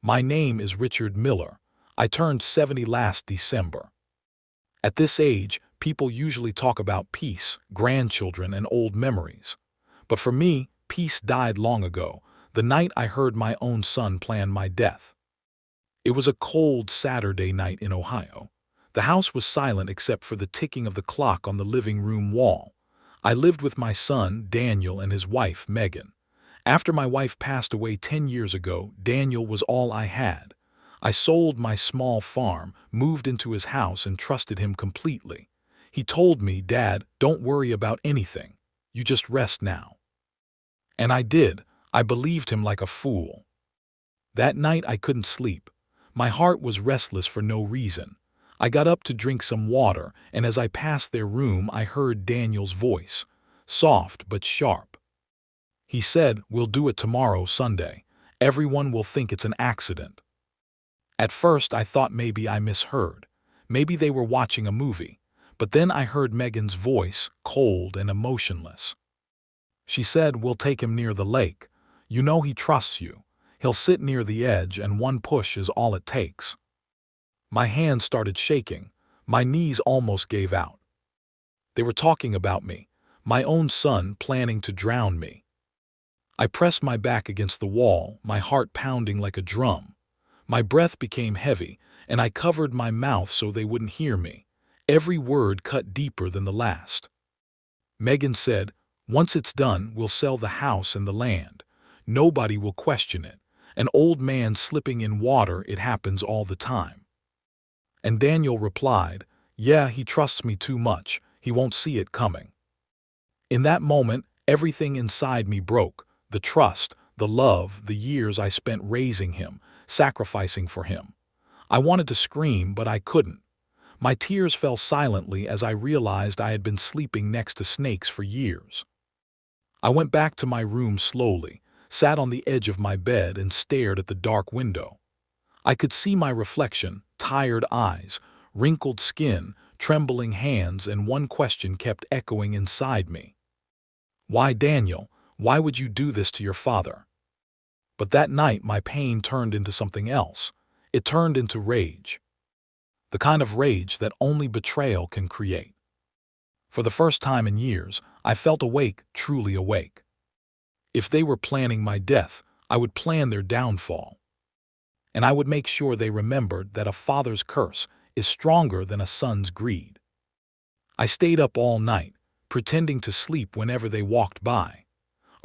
My name is Richard Miller. I turned 70 last December. At this age, people usually talk about peace, grandchildren, and old memories. But for me, peace died long ago, the night I heard my own son plan my death. It was a cold Saturday night in Ohio. The house was silent except for the ticking of the clock on the living room wall. I lived with my son, Daniel, and his wife, Megan. After my wife passed away 10 years ago, Daniel was all I had. I sold my small farm, moved into his house, and trusted him completely. He told me, "Dad, don't worry about anything. You just rest now." And I did. I believed him like a fool. That night I couldn't sleep. My heart was restless for no reason. I got up to drink some water, and as I passed their room I heard Daniel's voice, soft but sharp. He said, "We'll do it tomorrow, Sunday. Everyone will think it's an accident." At first I thought maybe I misheard. Maybe they were watching a movie. But then I heard Megan's voice, cold and emotionless. She said, "We'll take him near the lake. You know he trusts you. He'll sit near the edge, and one push is all it takes." My hands started shaking. My knees almost gave out. They were talking about me, my own son planning to drown me. I pressed my back against the wall, my heart pounding like a drum. My breath became heavy, and I covered my mouth so they wouldn't hear me. Every word cut deeper than the last. Megan said, "Once it's done, we'll sell the house and the land. Nobody will question it. An old man slipping in water, it happens all the time." And Daniel replied, "Yeah, he trusts me too much. He won't see it coming." In that moment, everything inside me broke. The trust, the love, the years I spent raising him, sacrificing for him. I wanted to scream, but I couldn't. My tears fell silently as I realized I had been sleeping next to snakes for years. I went back to my room slowly, sat on the edge of my bed, and stared at the dark window. I could see my reflection, tired eyes, wrinkled skin, trembling hands, and one question kept echoing inside me. "Why, Daniel? Why would you do this to your father?" But that night my pain turned into something else. It turned into rage. The kind of rage that only betrayal can create. For the first time in years, I felt awake, truly awake. If they were planning my death, I would plan their downfall. And I would make sure they remembered that a father's curse is stronger than a son's greed. I stayed up all night, pretending to sleep whenever they walked by.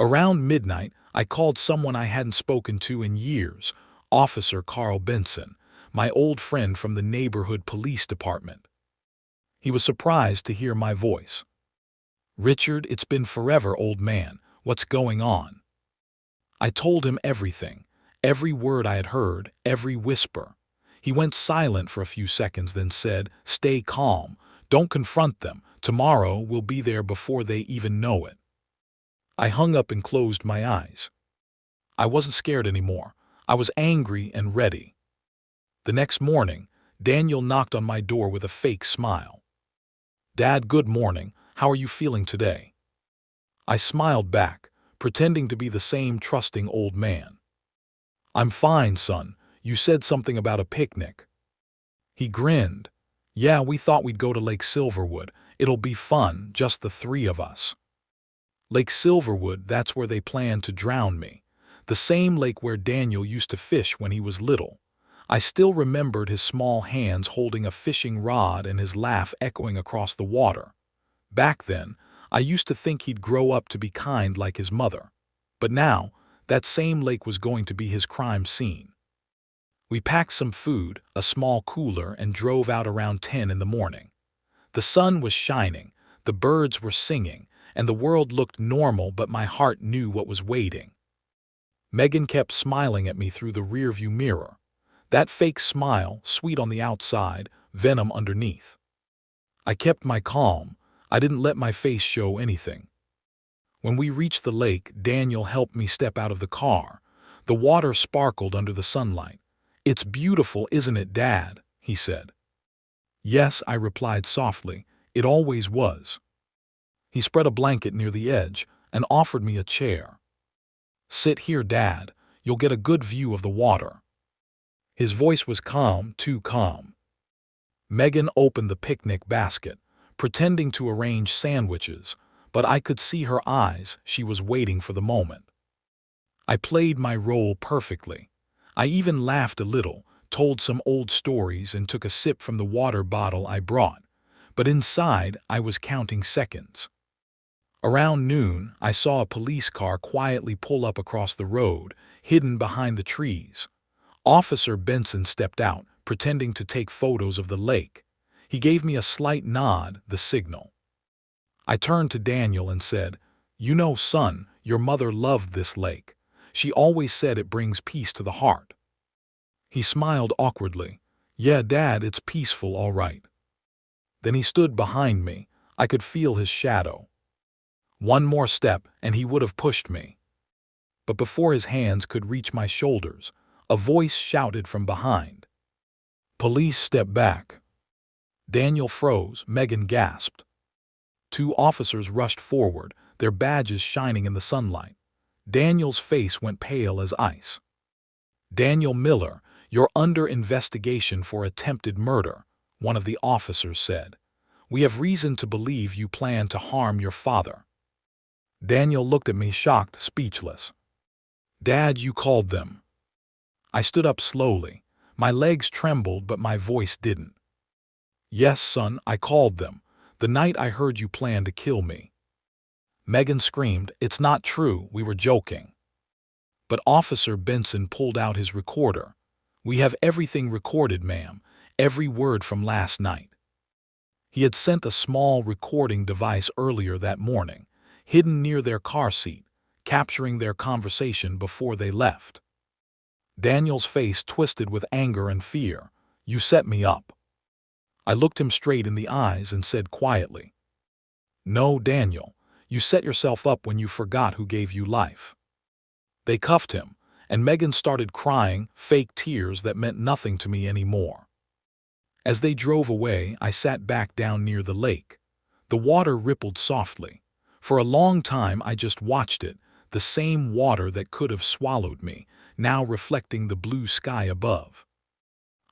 Around midnight, I called someone I hadn't spoken to in years, Officer Carl Benson, my old friend from the neighborhood police department. He was surprised to hear my voice. "Richard, it's been forever, old man. What's going on?" I told him everything, every word I had heard, every whisper. He went silent for a few seconds, then said, "Stay calm. Don't confront them. Tomorrow we'll be there before they even know it." I hung up and closed my eyes. I wasn't scared anymore. I was angry and ready. The next morning, Daniel knocked on my door with a fake smile. "Dad, good morning. How are you feeling today?" I smiled back, pretending to be the same trusting old man. "I'm fine, son. You said something about a picnic." He grinned. "Yeah, we thought we'd go to Lake Silverwood. It'll be fun, just the three of us." Lake Silverwood, that's where they planned to drown me. The same lake where Daniel used to fish when he was little. I still remembered his small hands holding a fishing rod and his laugh echoing across the water. Back then, I used to think he'd grow up to be kind like his mother. But now, that same lake was going to be his crime scene. We packed some food, a small cooler, and drove out around 10 in the morning. The sun was shining, the birds were singing, and the world looked normal, but my heart knew what was waiting. Megan kept smiling at me through the rearview mirror. That fake smile, sweet on the outside, venom underneath. I kept my calm. I didn't let my face show anything. When we reached the lake, Daniel helped me step out of the car. The water sparkled under the sunlight. "It's beautiful, isn't it, Dad?" he said. "Yes," I replied softly. "It always was." He spread a blanket near the edge and offered me a chair. "Sit here, Dad. You'll get a good view of the water." His voice was calm, too calm. Megan opened the picnic basket, pretending to arrange sandwiches, but I could see her eyes. She was waiting for the moment. I played my role perfectly. I even laughed a little, told some old stories, and took a sip from the water bottle I brought. But inside, I was counting seconds. Around noon, I saw a police car quietly pull up across the road, hidden behind the trees. Officer Benson stepped out, pretending to take photos of the lake. He gave me a slight nod, the signal. I turned to Daniel and said, "You know, son, your mother loved this lake. She always said it brings peace to the heart." He smiled awkwardly. "Yeah, Dad, it's peaceful, all right." Then he stood behind me. I could feel his shadow. One more step, and he would have pushed me. But before his hands could reach my shoulders, a voice shouted from behind. "Police, step back." Daniel froze. Megan gasped. Two officers rushed forward, their badges shining in the sunlight. Daniel's face went pale as ice. "Daniel Miller, you're under investigation for attempted murder," one of the officers said. "We have reason to believe you plan to harm your father." Daniel looked at me, shocked, speechless. "Dad, you called them." I stood up slowly. My legs trembled, but my voice didn't. "Yes, son, I called them, the night I heard you plan to kill me." Megan screamed, "It's not true, we were joking." But Officer Benson pulled out his recorder. "We have everything recorded, ma'am, every word from last night." He had sent a small recording device earlier that morning, hidden near their car seat, capturing their conversation before they left. Daniel's face twisted with anger and fear. "You set me up." I looked him straight in the eyes and said quietly, "No, Daniel, you set yourself up when you forgot who gave you life." They cuffed him, and Megan started crying, fake tears that meant nothing to me anymore. As they drove away, I sat back down near the lake. The water rippled softly. For a long time I just watched it, the same water that could have swallowed me, now reflecting the blue sky above.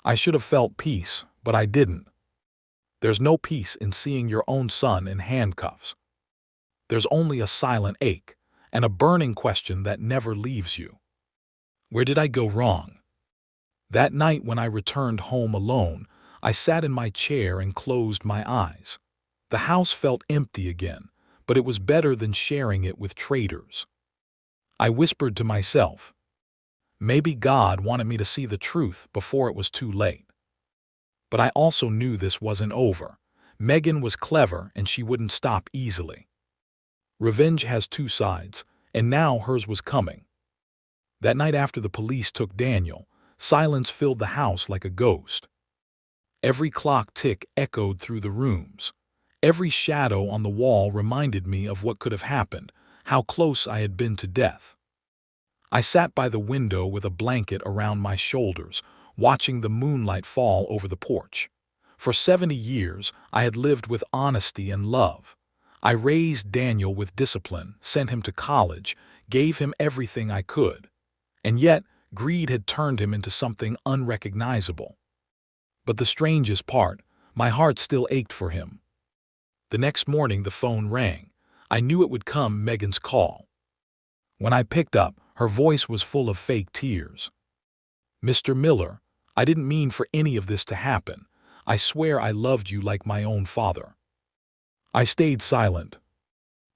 I should have felt peace, but I didn't. There's no peace in seeing your own son in handcuffs. There's only a silent ache, and a burning question that never leaves you. Where did I go wrong? That night when I returned home alone, I sat in my chair and closed my eyes. The house felt empty again, but it was better than sharing it with traitors. I whispered to myself, maybe God wanted me to see the truth before it was too late. But I also knew this wasn't over. Megan was clever and she wouldn't stop easily. Revenge has two sides, and now hers was coming. That night after the police took Daniel, silence filled the house like a ghost. Every clock tick echoed through the rooms. Every shadow on the wall reminded me of what could have happened, how close I had been to death. I sat by the window with a blanket around my shoulders, watching the moonlight fall over the porch. For 70 years, I had lived with honesty and love. I raised Daniel with discipline, sent him to college, gave him everything I could. And yet, greed had turned him into something unrecognizable. But the strangest part, my heart still ached for him. The next morning the phone rang. I knew it would come, Megan's call. When I picked up, her voice was full of fake tears. "Mr. Miller, I didn't mean for any of this to happen. I swear I loved you like my own father." I stayed silent.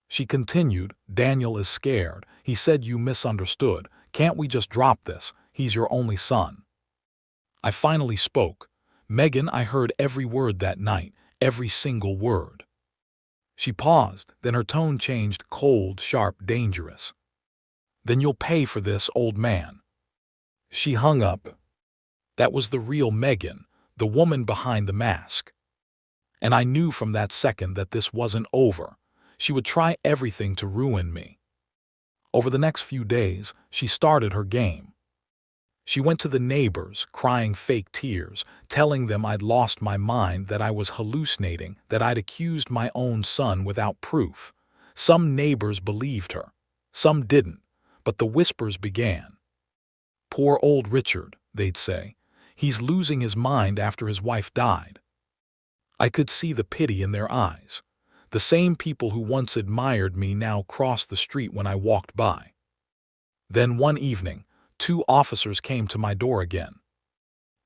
She continued, "Daniel is scared. He said you misunderstood. Can't we just drop this? He's your only son." I finally spoke. "Megan, I heard every word that night, every single word." She paused, then her tone changed, cold, sharp, dangerous. "Then you'll pay for this, old man." She hung up. That was the real Megan, the woman behind the mask. And I knew from that second that this wasn't over. She would try everything to ruin me. Over the next few days, she started her game. She went to the neighbors, crying fake tears, telling them I'd lost my mind, that I was hallucinating, that I'd accused my own son without proof. Some neighbors believed her. Some didn't, but the whispers began. "Poor old Richard," they'd say. He's losing his mind after his wife died." I could see the pity in their eyes. The same people who once admired me now crossed the street when I walked by. Then one evening, 2 officers came to my door again.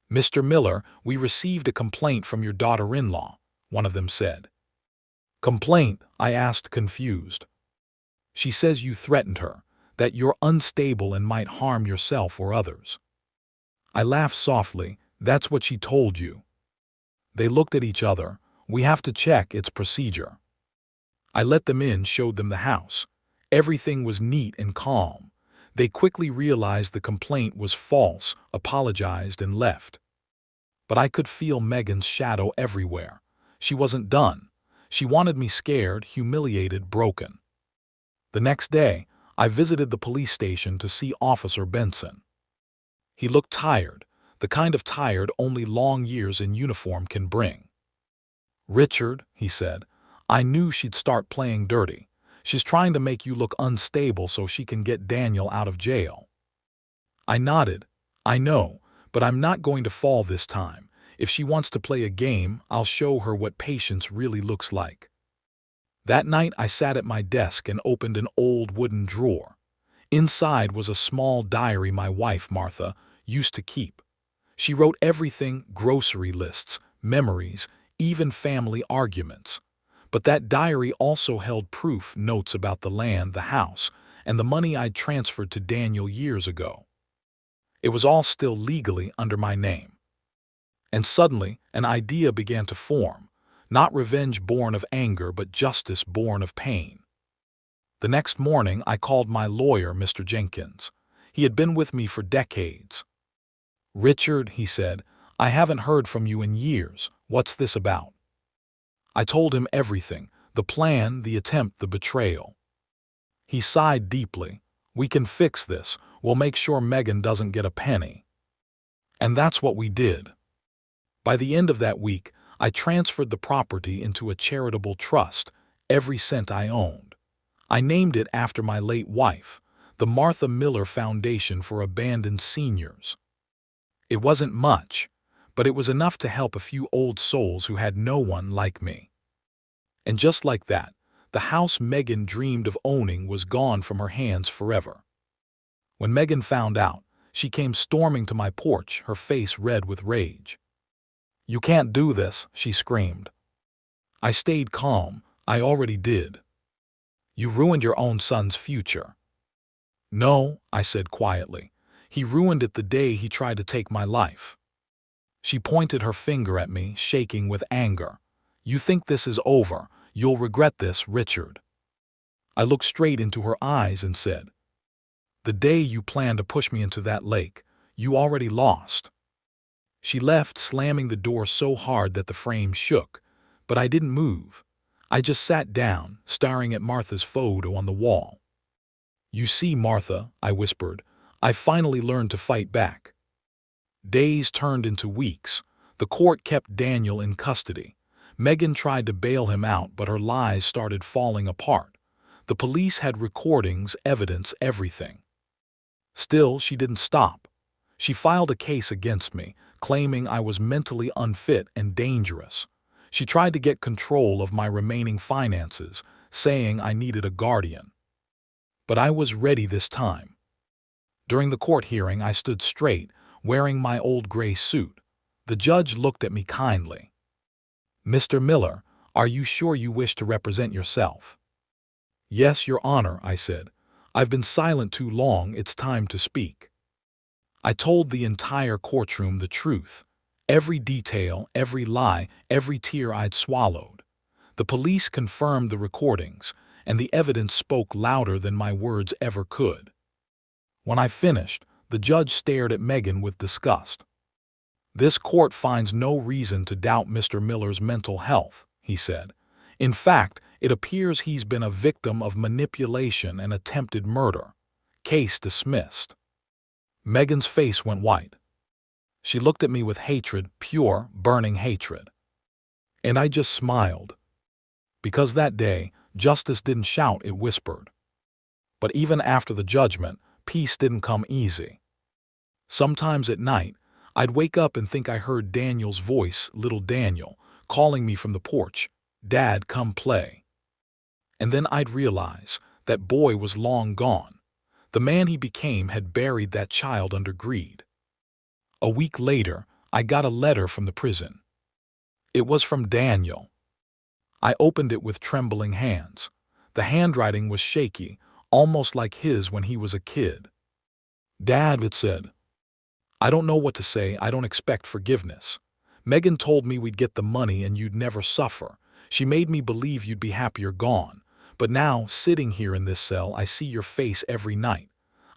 "Mr. Miller, we received a complaint from your daughter-in-law," one of them said. "Complaint?" I asked, confused. "She says you threatened her, that you're unstable and might harm yourself or others." I laughed softly. "That's what she told you." They looked at each other. "We have to check, it's procedure." I let them in, showed them the house. Everything was neat and calm. They quickly realized the complaint was false, apologized, and left. But I could feel Megan's shadow everywhere. She wasn't done. She wanted me scared, humiliated, broken. The next day, I visited the police station to see Officer Benson. He looked tired, the kind of tired only long years in uniform can bring. "Richard," he said, "I knew she'd start playing dirty. She's trying to make you look unstable so she can get Daniel out of jail." I nodded. "I know, but I'm not going to fall this time. If she wants to play a game, I'll show her what patience really looks like." That night I sat at my desk and opened an old wooden drawer. Inside was a small diary my wife, Martha, used to keep. She wrote everything: grocery lists, memories, even family arguments. But that diary also held proof, notes about the land, the house, and the money I'd transferred to Daniel years ago. It was all still legally under my name. And suddenly, an idea began to form, not revenge born of anger, but justice born of pain. The next morning, I called my lawyer, Mr. Jenkins. He had been with me for decades. "Richard," he said, "I haven't heard from you in years. What's this about?" I told him everything: the plan, the attempt, the betrayal. He sighed deeply. "We can fix this. We'll make sure Megan doesn't get a penny." And that's what we did. By the end of that week, I transferred the property into a charitable trust, every cent I owned. I named it after my late wife, the Martha Miller Foundation for Abandoned Seniors. It wasn't much, but it was enough to help a few old souls who had no one like me. And just like that, the house Megan dreamed of owning was gone from her hands forever. When Megan found out, she came storming to my porch, her face red with rage. "You can't do this," she screamed. I stayed calm. "I already did. You ruined your own son's future." "No," I said quietly. "He ruined it the day he tried to take my life." She pointed her finger at me, shaking with anger. "You think this is over? You'll regret this, Richard." I looked straight into her eyes and said, "The day you planned to push me into that lake, you already lost." She left, slamming the door so hard that the frame shook, but I didn't move. I just sat down, staring at Martha's photo on the wall. "You see, Martha," I whispered, "I finally learned to fight back." Days turned into weeks. The court kept Daniel in custody. Megan tried to bail him out, but her lies started falling apart. The police had recordings, evidence, everything. Still, she didn't stop. She filed a case against me, claiming I was mentally unfit and dangerous. She tried to get control of my remaining finances, saying I needed a guardian. But I was ready this time. During the court hearing, I stood straight, wearing my old gray suit. The judge looked at me kindly. "Mr. Miller, are you sure you wish to represent yourself?" "Yes, Your Honor," I said. "I've been silent too long. It's time to speak." I told the entire courtroom the truth. Every detail, every lie, every tear I'd swallowed. The police confirmed the recordings, and the evidence spoke louder than my words ever could. When I finished, the judge stared at Megan with disgust. "This court finds no reason to doubt Mr. Miller's mental health," he said. "In fact, it appears he's been a victim of manipulation and attempted murder. Case dismissed." Megan's face went white. She looked at me with hatred, pure, burning hatred. And I just smiled. Because that day, justice didn't shout, it whispered. But even after the judgment, peace didn't come easy. Sometimes at night, I'd wake up and think I heard Daniel's voice, little Daniel, calling me from the porch, "Dad, come play." And then I'd realize that boy was long gone. The man he became had buried that child under greed. A week later, I got a letter from the prison. It was from Daniel. I opened it with trembling hands. The handwriting was shaky, almost like his when he was a kid. "Dad," it said, "I don't know what to say. I don't expect forgiveness. Megan told me we'd get the money and you'd never suffer. She made me believe you'd be happier gone. But now, sitting here in this cell, I see your face every night.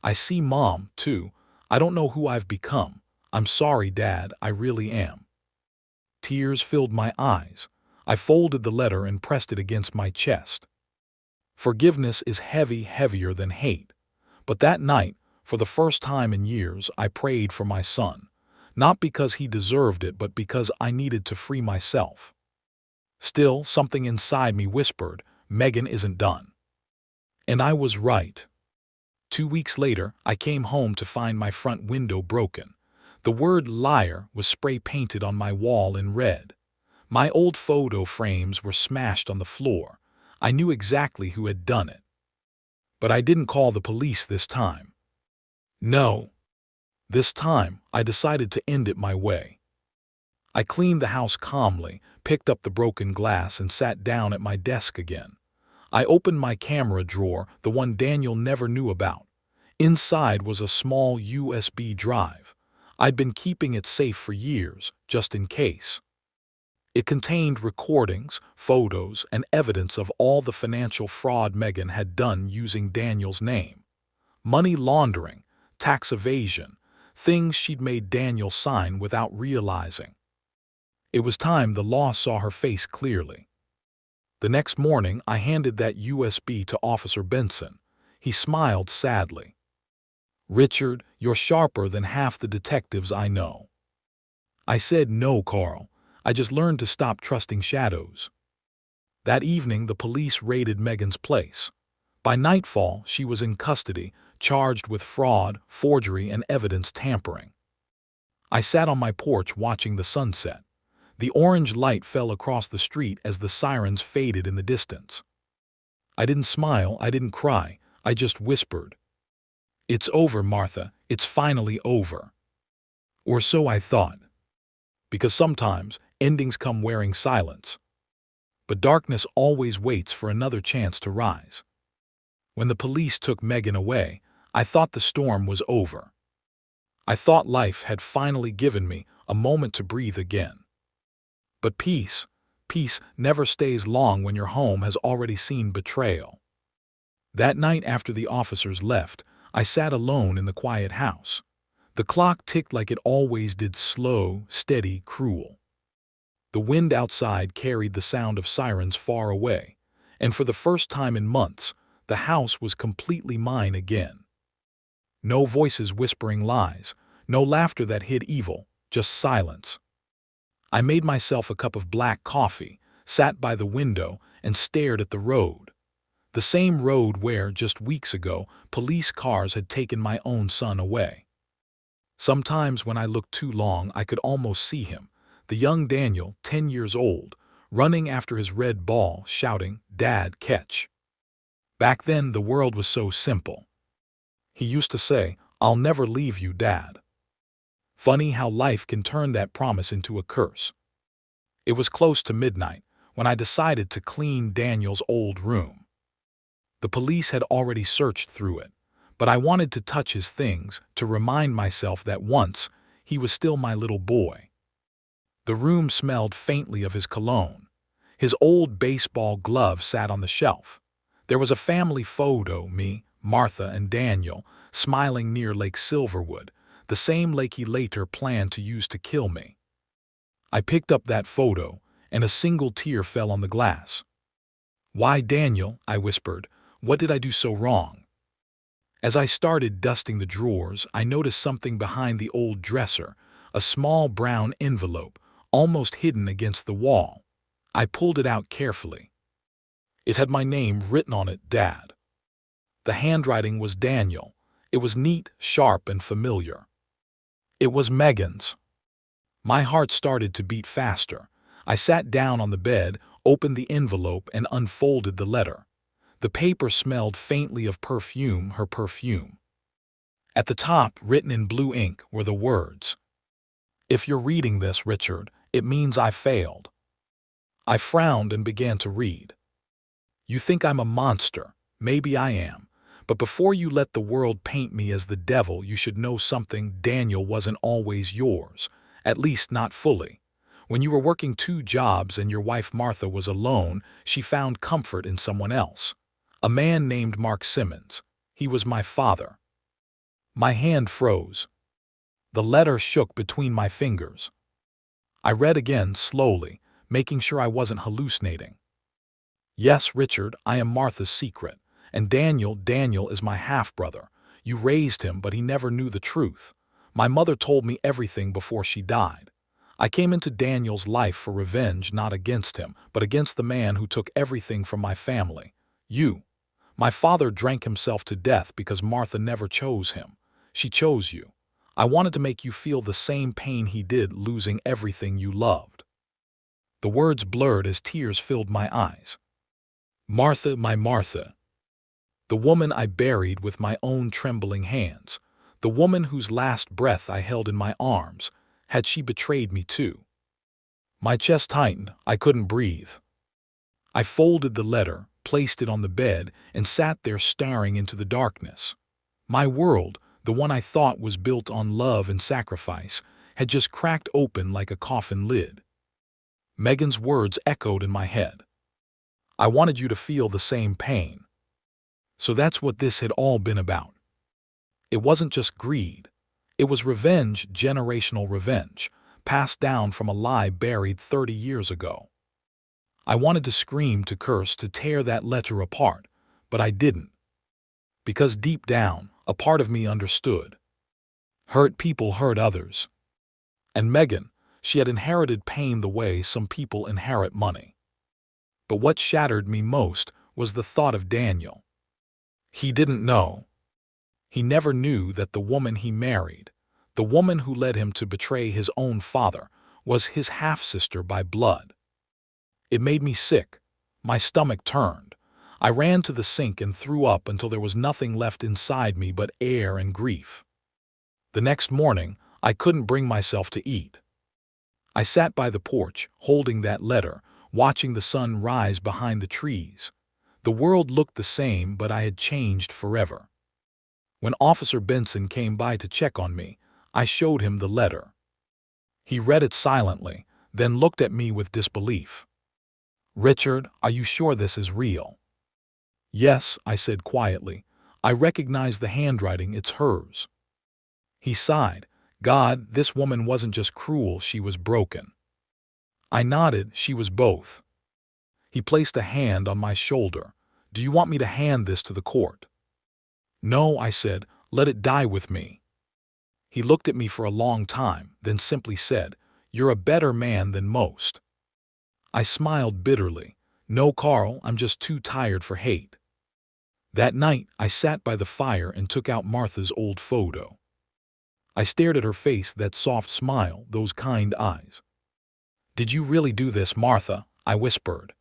I see Mom, too. I don't know who I've become. I'm sorry, Dad, I really am." Tears filled my eyes. I folded the letter and pressed it against my chest. Forgiveness is heavy, heavier than hate. But that night, for the first time in years, I prayed for my son. Not because he deserved it, but because I needed to free myself. Still, something inside me whispered, "Megan isn't done." And I was right. 2 weeks later, I came home to find my front window broken. The word liar was spray painted on my wall in red. My old photo frames were smashed on the floor. I knew exactly who had done it. But I didn't call the police this time. No. This time, I decided to end it my way. I cleaned the house calmly, picked up the broken glass, and sat down at my desk again. I opened my camera drawer, the one Daniel never knew about. Inside was a small USB drive. I'd been keeping it safe for years, just in case. It contained recordings, photos, and evidence of all the financial fraud Megan had done using Daniel's name. Money laundering, tax evasion, things she'd made Daniel sign without realizing. It was time the law saw her face clearly. The next morning, I handed that USB to Officer Benson. He smiled sadly. "Richard, you're sharper than half the detectives I know." I said, "No, Carl. I just learned to stop trusting shadows." That evening, the police raided Megan's place. By nightfall, she was in custody, charged with fraud, forgery, and evidence tampering. I sat on my porch watching the sunset. The orange light fell across the street as the sirens faded in the distance. I didn't smile, I didn't cry, I just whispered, "It's over, Martha, it's finally over." Or so I thought. Because sometimes, endings come wearing silence. But darkness always waits for another chance to rise. When the police took Megan away, I thought the storm was over. I thought life had finally given me a moment to breathe again. But peace never stays long when your home has already seen betrayal. That night after the officers left, I sat alone in the quiet house. The clock ticked like it always did, slow, steady, cruel. The wind outside carried the sound of sirens far away, and for the first time in months, the house was completely mine again. No voices whispering lies, no laughter that hid evil, just silence. I made myself a cup of black coffee, sat by the window, and stared at the road. The same road where, just weeks ago, police cars had taken my own son away. Sometimes when I looked too long, I could almost see him, the young Daniel, 10 years old, running after his red ball, shouting, "Dad, catch." Back then, the world was so simple. He used to say, "I'll never leave you, Dad." Funny how life can turn that promise into a curse. It was close to midnight when I decided to clean Daniel's old room. The police had already searched through it, but I wanted to touch his things to remind myself that once he was still my little boy. The room smelled faintly of his cologne. His old baseball glove sat on the shelf. There was a family photo, me, Martha, and Daniel, smiling near Lake Silverwood, the same lake he later planned to use to kill me. I picked up that photo, and a single tear fell on the glass. "Why, Daniel?" I whispered. "What did I do so wrong?" As I started dusting the drawers, I noticed something behind the old dresser, a small brown envelope, almost hidden against the wall. I pulled it out carefully. It had my name written on it, Dad. The handwriting was Daniel. It was neat, sharp, and familiar. It was Megan's. My heart started to beat faster. I sat down on the bed, opened the envelope, and unfolded the letter. The paper smelled faintly of perfume, her perfume. At the top, written in blue ink, were the words, "If you're reading this, Richard, it means I failed." I frowned and began to read. "You think I'm a monster. Maybe I am. But before you let the world paint me as the devil, you should know something. Daniel wasn't always yours. At least not fully. When you were working 2 jobs and your wife Martha was alone, she found comfort in someone else. A man named Mark Simmons. He was my father." My hand froze. The letter shook between my fingers. I read again slowly, making sure I wasn't hallucinating. "Yes, Richard, I am Martha's secret. And Daniel is my half-brother. You raised him, but he never knew the truth. My mother told me everything before she died. I came into Daniel's life for revenge, not against him, but against the man who took everything from my family. You. My father drank himself to death because Martha never chose him. She chose you. I wanted to make you feel the same pain he did, losing everything you loved." The words blurred as tears filled my eyes. Martha, my Martha. The woman I buried with my own trembling hands. The woman whose last breath I held in my arms. Had she betrayed me too? My chest tightened. I couldn't breathe. I folded the letter, placed it on the bed, and sat there staring into the darkness. My world, the one I thought was built on love and sacrifice, had just cracked open like a coffin lid. Megan's words echoed in my head. "I wanted you to feel the same pain." So that's what this had all been about. It wasn't just greed. It was revenge, generational revenge, passed down from a lie buried 30 years ago. I wanted to scream, to curse, to tear that letter apart, but I didn't. Because deep down, a part of me understood. Hurt people hurt others. And Megan, she had inherited pain the way some people inherit money. But what shattered me most was the thought of Daniel. He didn't know. He never knew that the woman he married, the woman who led him to betray his own father, was his half-sister by blood. It made me sick. My stomach turned. I ran to the sink and threw up until there was nothing left inside me but air and grief. The next morning, I couldn't bring myself to eat. I sat by the porch, holding that letter, watching the sun rise behind the trees. The world looked the same, but I had changed forever. When Officer Benson came by to check on me, I showed him the letter. He read it silently, then looked at me with disbelief. "Richard, are you sure this is real?" "Yes," I said quietly. "I recognize the handwriting, it's hers." He sighed. "God, this woman wasn't just cruel, she was broken." I nodded. She was both. He placed a hand on my shoulder. "Do you want me to hand this to the court?" "No," I said. "Let it die with me." He looked at me for a long time, then simply said, "You're a better man than most." I smiled bitterly. "No, Carl, I'm just too tired for hate." That night, I sat by the fire and took out Martha's old photo. I stared at her face, that soft smile, those kind eyes. "Did you really do this, Martha?" I whispered.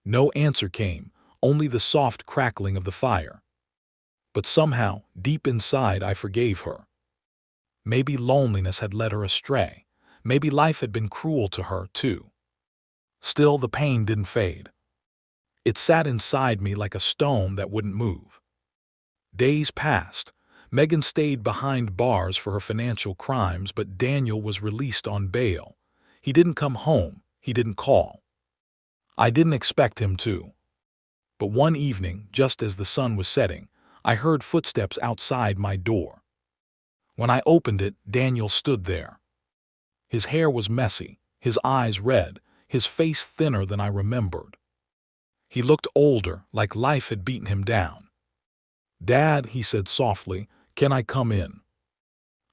No answer came, only the soft crackling of the fire. But somehow, deep inside, I forgave her. Maybe loneliness had led her astray. Maybe life had been cruel to her, too. Still, the pain didn't fade. It sat inside me like a stone that wouldn't move. Days passed. Megan stayed behind bars for her financial crimes, but Daniel was released on bail. He didn't come home. He didn't call. I didn't expect him to. But one evening, just as the sun was setting, I heard footsteps outside my door. When I opened it, Daniel stood there. His hair was messy, his eyes red, his face thinner than I remembered. He looked older, like life had beaten him down. "Dad," he said softly, "can I come in?"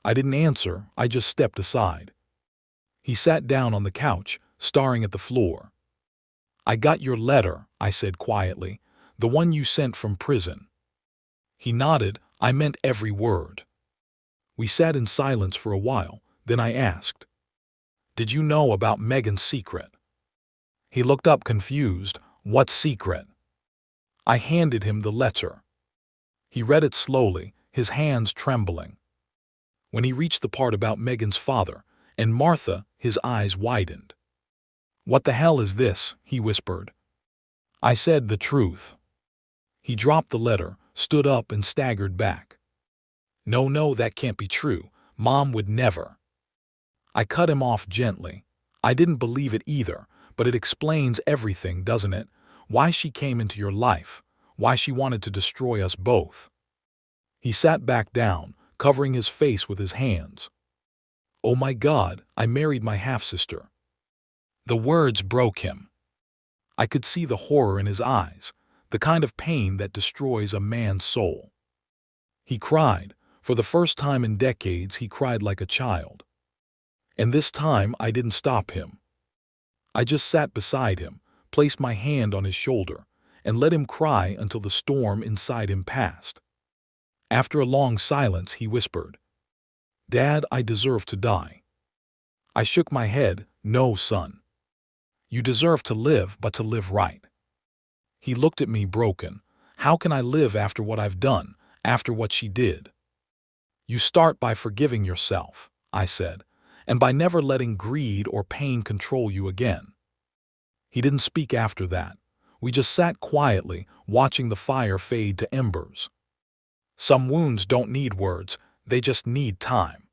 I didn't answer, I just stepped aside. He sat down on the couch, staring at the floor. "I got your letter," I said quietly, "the one you sent from prison." He nodded. I meant every word. We sat in silence for a while, then I asked, Did you know about Megan's secret? He looked up confused. What secret? I handed him the letter. He read it slowly, his hands trembling. When he reached the part about Megan's father and Martha, his eyes widened. What the hell is this? He whispered. I said the truth. He dropped the letter, stood up and staggered back. No, that can't be true. Mom would never. I cut him off gently. I didn't believe it either, but it explains everything, doesn't it? Why she came into your life, why she wanted to destroy us both. He sat back down, covering his face with his hands. Oh my God, I married my half-sister. The words broke him. I could see the horror in his eyes, the kind of pain that destroys a man's soul. He cried. For the first time in decades, he cried like a child. And this time, I didn't stop him. I just sat beside him, placed my hand on his shoulder, and let him cry until the storm inside him passed. After a long silence, he whispered, Dad, I deserve to die. I shook my head. No, son. You deserve to live, but to live right. He looked at me broken. How can I live after what I've done, after what she did? You start by forgiving yourself, I said, and by never letting greed or pain control you again. He didn't speak after that. We just sat quietly, watching the fire fade to embers. Some wounds don't need words, they just need time.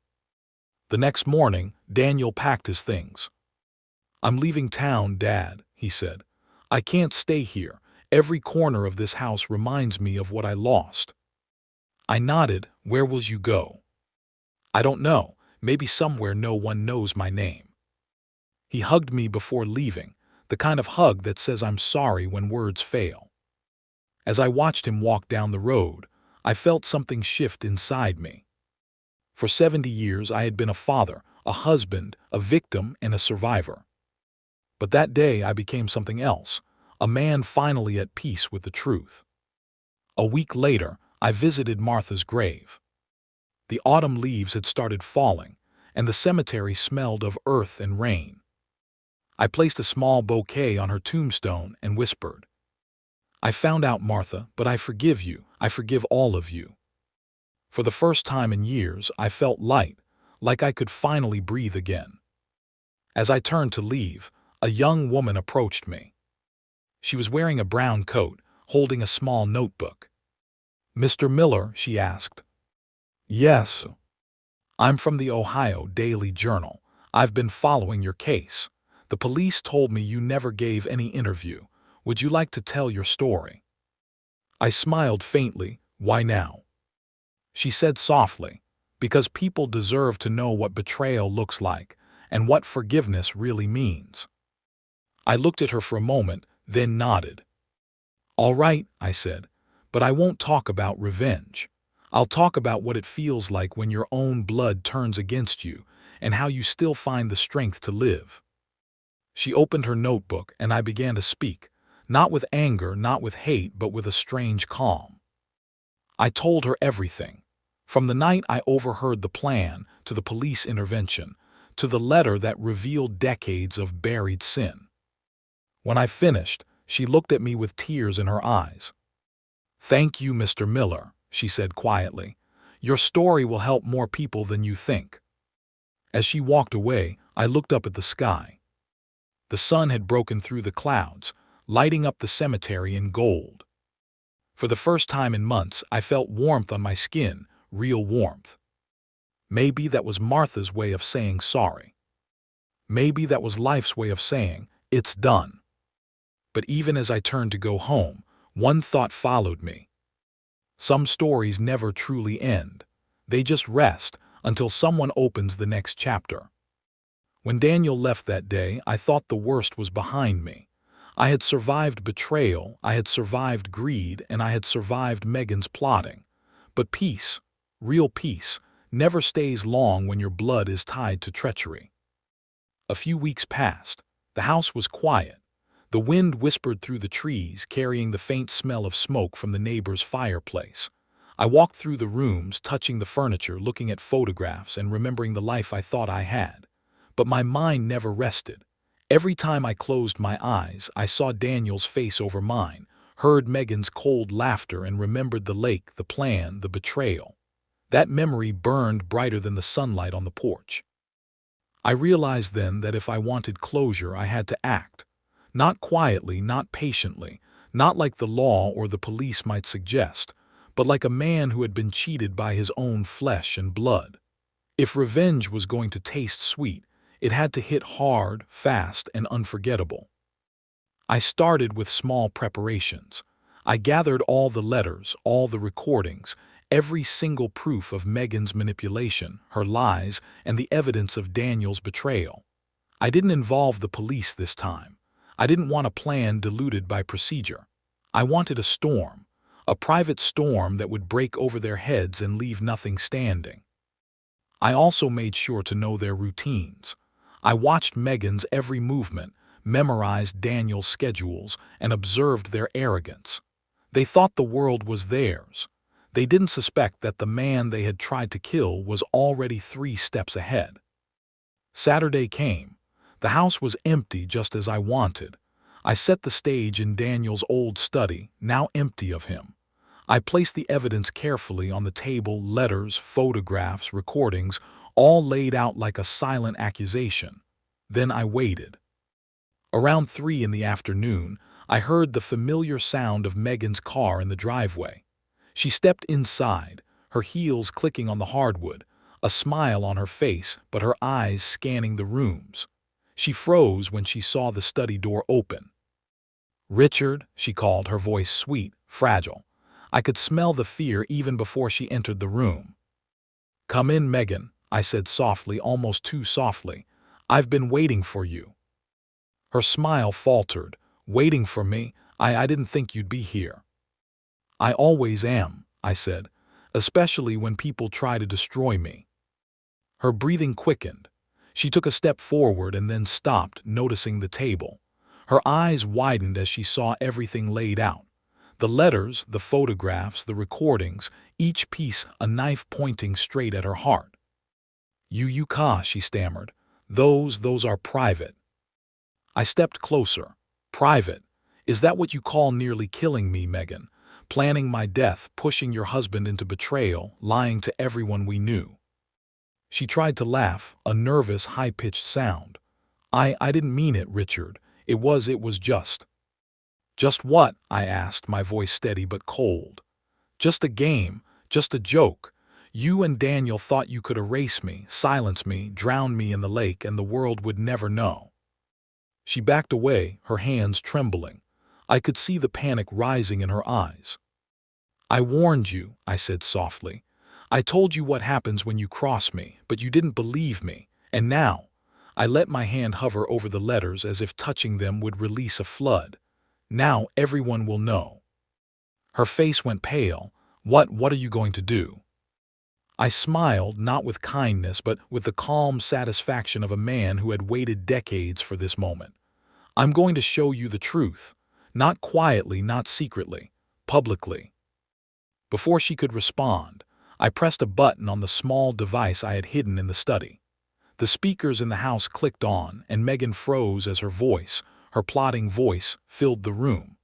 The next morning, Daniel packed his things. I'm leaving town, Dad, he said. I can't stay here. Every corner of this house reminds me of what I lost. I nodded. Where will you go? I don't know. Maybe somewhere no one knows my name. He hugged me before leaving, the kind of hug that says I'm sorry when words fail. As I watched him walk down the road, I felt something shift inside me. For 70 years I had been a father, a husband, a victim, and a survivor. But that day I became something else, a man finally at peace with the truth. A week later, I visited Martha's grave. The autumn leaves had started falling, and the cemetery smelled of earth and rain. I placed a small bouquet on her tombstone and whispered, I found out, Martha, but I forgive you. I forgive all of you. For the first time in years, I felt light, like I could finally breathe again. As I turned to leave, a young woman approached me. She was wearing a brown coat, holding a small notebook. Mr. Miller, she asked. Yes. I'm from the Ohio Daily Journal. I've been following your case. The police told me you never gave any interview. Would you like to tell your story? I smiled faintly. Why now? She said softly, because people deserve to know what betrayal looks like and what forgiveness really means. I looked at her for a moment, then nodded. All right, I said, but I won't talk about revenge. I'll talk about what it feels like when your own blood turns against you and how you still find the strength to live. She opened her notebook and I began to speak, not with anger, not with hate, but with a strange calm. I told her everything, from the night I overheard the plan, to the police intervention, to the letter that revealed decades of buried sin. When I finished, she looked at me with tears in her eyes. Thank you, Mr. Miller, she said quietly. Your story will help more people than you think. As she walked away, I looked up at the sky. The sun had broken through the clouds, lighting up the cemetery in gold. For the first time in months, I felt warmth on my skin, real warmth. Maybe that was Martha's way of saying sorry. Maybe that was life's way of saying, it's done. But even as I turned to go home, one thought followed me. Some stories never truly end. They just rest until someone opens the next chapter. When Daniel left that day, I thought the worst was behind me. I had survived betrayal, I had survived greed, and I had survived Megan's plotting. But peace, real peace, never stays long when your blood is tied to treachery. A few weeks passed. The house was quiet. The wind whispered through the trees, carrying the faint smell of smoke from the neighbor's fireplace. I walked through the rooms, touching the furniture, looking at photographs, and remembering the life I thought I had. But my mind never rested. Every time I closed my eyes, I saw Daniel's face over mine, heard Megan's cold laughter, and remembered the lake, the plan, the betrayal. That memory burned brighter than the sunlight on the porch. I realized then that if I wanted closure, I had to act. Not quietly, not patiently, not like the law or the police might suggest, but like a man who had been cheated by his own flesh and blood. If revenge was going to taste sweet, it had to hit hard, fast, and unforgettable. I started with small preparations. I gathered all the letters, all the recordings, every single proof of Megan's manipulation, her lies, and the evidence of Daniel's betrayal. I didn't involve the police this time. I didn't want a plan diluted by procedure. I wanted a storm, a private storm that would break over their heads and leave nothing standing. I also made sure to know their routines. I watched Megan's every movement, memorized Daniel's schedules, and observed their arrogance. They thought the world was theirs. They didn't suspect that the man they had tried to kill was already 3 steps ahead. Saturday came. The house was empty, just as I wanted. I set the stage in Daniel's old study, now empty of him. I placed the evidence carefully on the table: letters, photographs, recordings, all laid out like a silent accusation. Then I waited. Around 3 in the afternoon, I heard the familiar sound of Megan's car in the driveway. She stepped inside, her heels clicking on the hardwood, a smile on her face, but her eyes scanning the rooms. She froze when she saw the study door open. "Richard," she called, her voice sweet, fragile. I could smell the fear even before she entered the room. "Come in, Megan," I said softly, almost too softly. "I've been waiting for you." Her smile faltered. "Waiting for me? I didn't think you'd be here." "I always am," I said, "especially when people try to destroy me." Her breathing quickened. She took a step forward and then stopped, noticing the table. Her eyes widened as she saw everything laid out. The letters, the photographs, the recordings, each piece a knife pointing straight at her heart. You, she stammered. Those are private." I stepped closer. "Private? Is that what you call nearly killing me, Megan? Planning my death, pushing your husband into betrayal, lying to everyone we knew?" She tried to laugh, a nervous, high-pitched sound. I didn't mean it, Richard. It was just." "Just what?" I asked, my voice steady but cold. "Just a game, just a joke. You and Daniel thought you could erase me, silence me, drown me in the lake, and the world would never know." She backed away, her hands trembling. I could see the panic rising in her eyes. "I warned you," I said softly. "I told you what happens when you cross me, but you didn't believe me. And now—" I let my hand hover over the letters as if touching them would release a flood. "Now everyone will know." Her face went pale. What are you going to do?" I smiled, not with kindness, but with the calm satisfaction of a man who had waited decades for this moment. "I'm going to show you the truth. Not quietly, not secretly. Publicly." Before she could respond, I pressed a button on the small device I had hidden in the study. The speakers in the house clicked on, and Megan froze as her voice, her plotting voice, filled the room.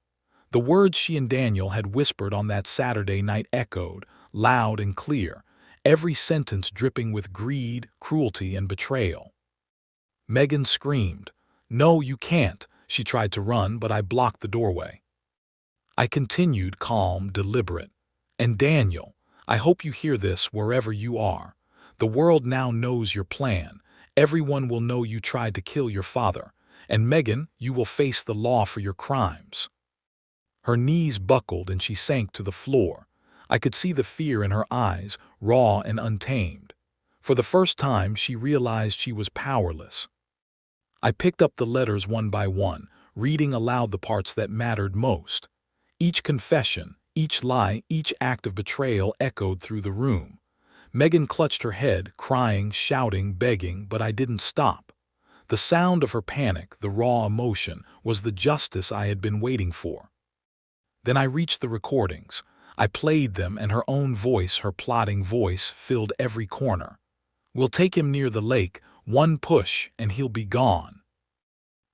The words she and Daniel had whispered on that Saturday night echoed, loud and clear, every sentence dripping with greed, cruelty, and betrayal. Megan screamed. "No, you can't." She tried to run, but I blocked the doorway. I continued, calm, deliberate. "And Daniel, I hope you hear this wherever you are. The world now knows your plan. Everyone will know you tried to kill your father. And Megan, you will face the law for your crimes." Her knees buckled and she sank to the floor. I could see the fear in her eyes, raw and untamed. For the first time, she realized she was powerless. I picked up the letters one by one, reading aloud the parts that mattered most. Each confession, each lie, each act of betrayal echoed through the room. Megan clutched her head, crying, shouting, begging, but I didn't stop. The sound of her panic, the raw emotion, was the justice I had been waiting for. Then I reached the recordings. I played them, and her own voice, her plotting voice, filled every corner. "We'll take him near the lake. One push and he'll be gone."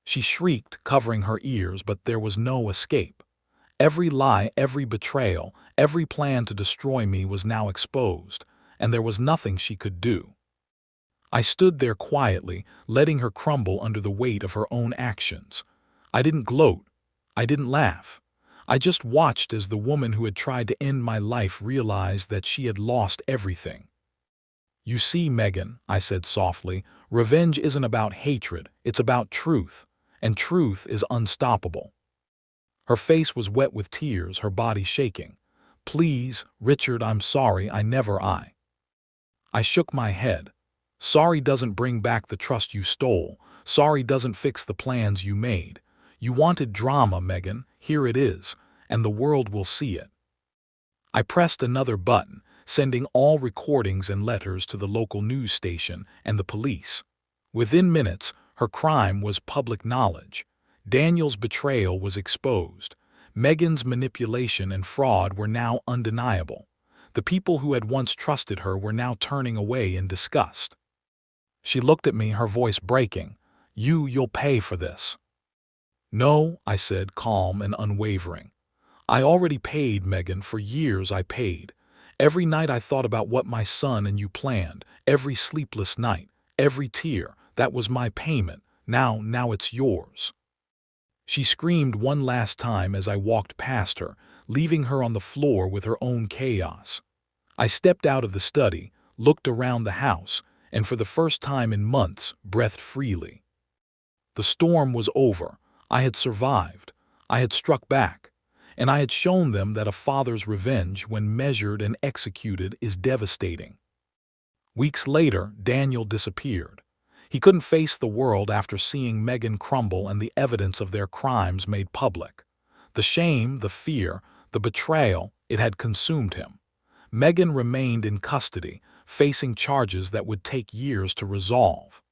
She shrieked, covering her ears, but there was no escape. Every lie, every betrayal, every plan to destroy me was now exposed, and there was nothing she could do. I stood there quietly, letting her crumble under the weight of her own actions. I didn't gloat. I didn't laugh. I just watched as the woman who had tried to end my life realized that she had lost everything. "You see, Megan," I said softly, "revenge isn't about hatred, it's about truth, and truth is unstoppable." Her face was wet with tears, her body shaking. "Please, Richard, I'm sorry, I shook my head. "Sorry doesn't bring back the trust you stole. Sorry doesn't fix the plans you made. You wanted drama, Megan. Here it is, and the world will see it." I pressed another button, sending all recordings and letters to the local news station and the police. Within minutes, her crime was public knowledge. Daniel's betrayal was exposed. Megan's manipulation and fraud were now undeniable. The people who had once trusted her were now turning away in disgust. She looked at me, her voice breaking. You'll pay for this." "No," I said, calm and unwavering. "I already paid, Megan. For years I paid. Every night I thought about what my son and you planned. Every sleepless night, every tear. That was my payment. Now it's yours." She screamed one last time as I walked past her, leaving her on the floor with her own chaos. I stepped out of the study, looked around the house, and for the first time in months, breathed freely. The storm was over. I had survived. I had struck back. And I had shown them that a father's revenge, when measured and executed, is devastating. Weeks later, Daniel disappeared. He couldn't face the world after seeing Megan crumble and the evidence of their crimes made public. The shame, the fear, the betrayal, it had consumed him. Megan remained in custody, facing charges that would take years to resolve.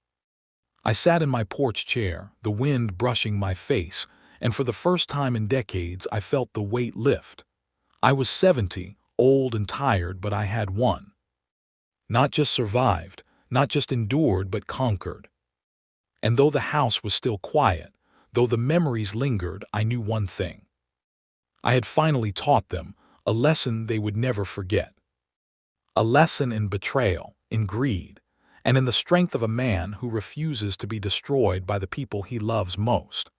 I sat in my porch chair, the wind brushing my face, and for the first time in decades I felt the weight lift. I was 70, old and tired, but I had won. Not just survived, not just endured, but conquered. And though the house was still quiet, though the memories lingered, I knew one thing. I had finally taught them a lesson they would never forget. A lesson in betrayal, in greed, and in the strength of a man who refuses to be destroyed by the people he loves most.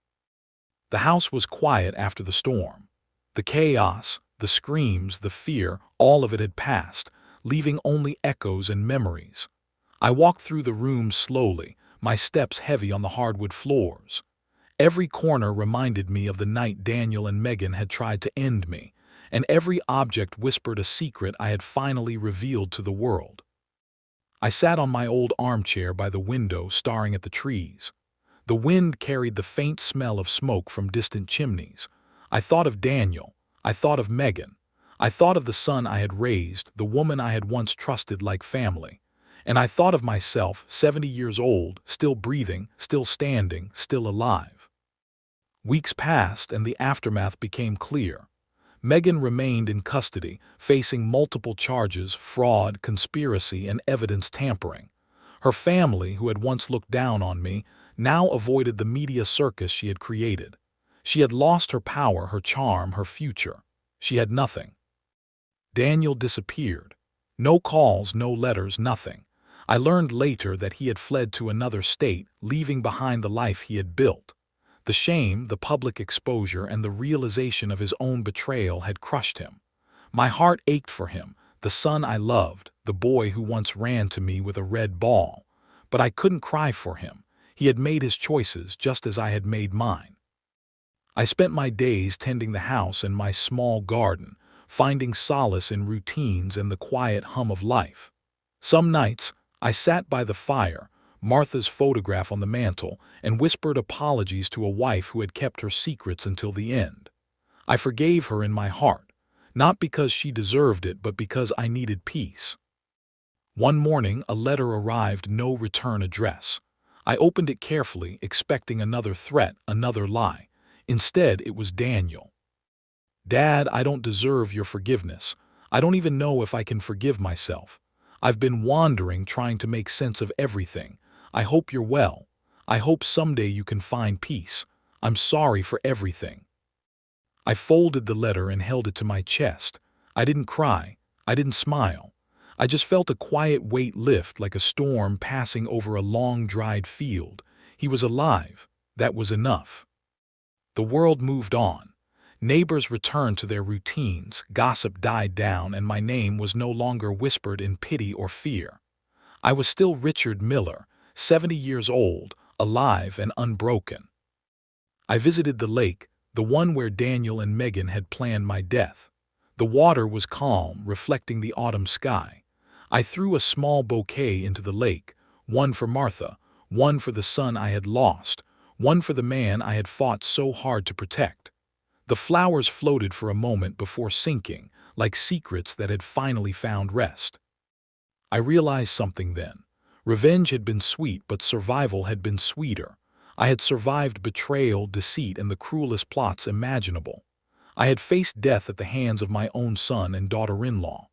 The house was quiet after the storm. The chaos, the screams, the fear, all of it had passed, leaving only echoes and memories. I walked through the room slowly, my steps heavy on the hardwood floors. Every corner reminded me of the night Daniel and Megan had tried to end me, and every object whispered a secret I had finally revealed to the world. I sat on my old armchair by the window, staring at the trees. The wind carried the faint smell of smoke from distant chimneys. I thought of Daniel. I thought of Megan. I thought of the son I had raised, the woman I had once trusted like family. And I thought of myself, 70 years old, still breathing, still standing, still alive. Weeks passed and the aftermath became clear. Megan remained in custody, facing multiple charges: fraud, conspiracy, and evidence tampering. Her family, who had once looked down on me, now avoided the media circus she had created. She had lost her power, her charm, her future. She had nothing. Daniel disappeared. No calls, no letters, nothing. I learned later that he had fled to another state, leaving behind the life he had built. The shame, the public exposure, and the realization of his own betrayal had crushed him. My heart ached for him, the son I loved, the boy who once ran to me with a red ball. But I couldn't cry for him. He had made his choices just as I had made mine. I spent my days tending the house and my small garden, finding solace in routines and the quiet hum of life. Some nights, I sat by the fire, Martha's photograph on the mantel, and whispered apologies to a wife who had kept her secrets until the end. I forgave her in my heart, not because she deserved it, but because I needed peace. One morning, a letter arrived, no return address. I opened it carefully, expecting another threat, another lie. Instead, it was Daniel. "Dad, I don't deserve your forgiveness. I don't even know if I can forgive myself. I've been wandering, trying to make sense of everything. I hope you're well. I hope someday you can find peace. I'm sorry for everything." I folded the letter and held it to my chest. I didn't cry. I didn't smile. I just felt a quiet weight lift like a storm passing over a long, dried field. He was alive. That was enough. The world moved on. Neighbors returned to their routines, gossip died down, and my name was no longer whispered in pity or fear. I was still Richard Miller, 70 years old, alive and unbroken. I visited the lake, the one where Daniel and Megan had planned my death. The water was calm, reflecting the autumn sky. I threw a small bouquet into the lake, one for Martha, one for the son I had lost, one for the man I had fought so hard to protect. The flowers floated for a moment before sinking, like secrets that had finally found rest. I realized something then. Revenge had been sweet, but survival had been sweeter. I had survived betrayal, deceit, and the cruelest plots imaginable. I had faced death at the hands of my own son and daughter-in-law.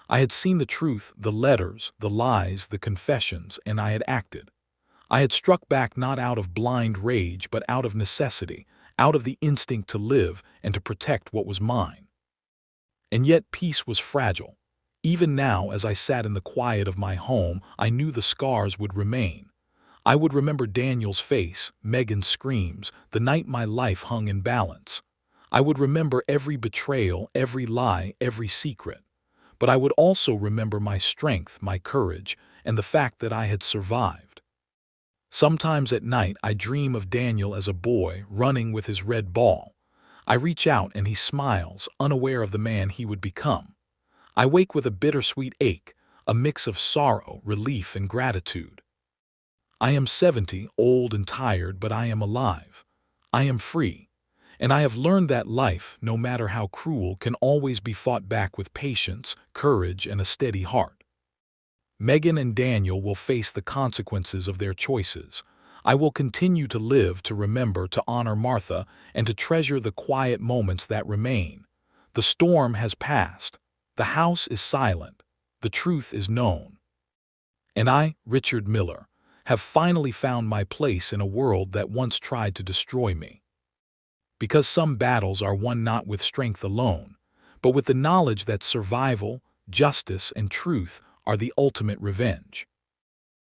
I had seen the truth, the letters, the lies, the confessions, and I had acted. I had struck back not out of blind rage, but out of necessity, out of the instinct to live and to protect what was mine. And yet peace was fragile. Even now, as I sat in the quiet of my home, I knew the scars would remain. I would remember Daniel's face, Megan's screams, the night my life hung in balance. I would remember every betrayal, every lie, every secret. But I would also remember my strength, my courage, and the fact that I had survived. Sometimes at night I dream of Daniel as a boy, running with his red ball. I reach out and he smiles, unaware of the man he would become. I wake with a bittersweet ache, a mix of sorrow, relief, and gratitude. I am 70, old and tired, but I am alive. I am free. And I have learned that life, no matter how cruel, can always be fought back with patience, courage, and a steady heart. Megan and Daniel will face the consequences of their choices. I will continue to live, to remember, to honor Martha, and to treasure the quiet moments that remain. The storm has passed. The house is silent. The truth is known. And I, Richard Miller, have finally found my place in a world that once tried to destroy me. Because some battles are won not with strength alone, but with the knowledge that survival, justice, and truth are the ultimate revenge.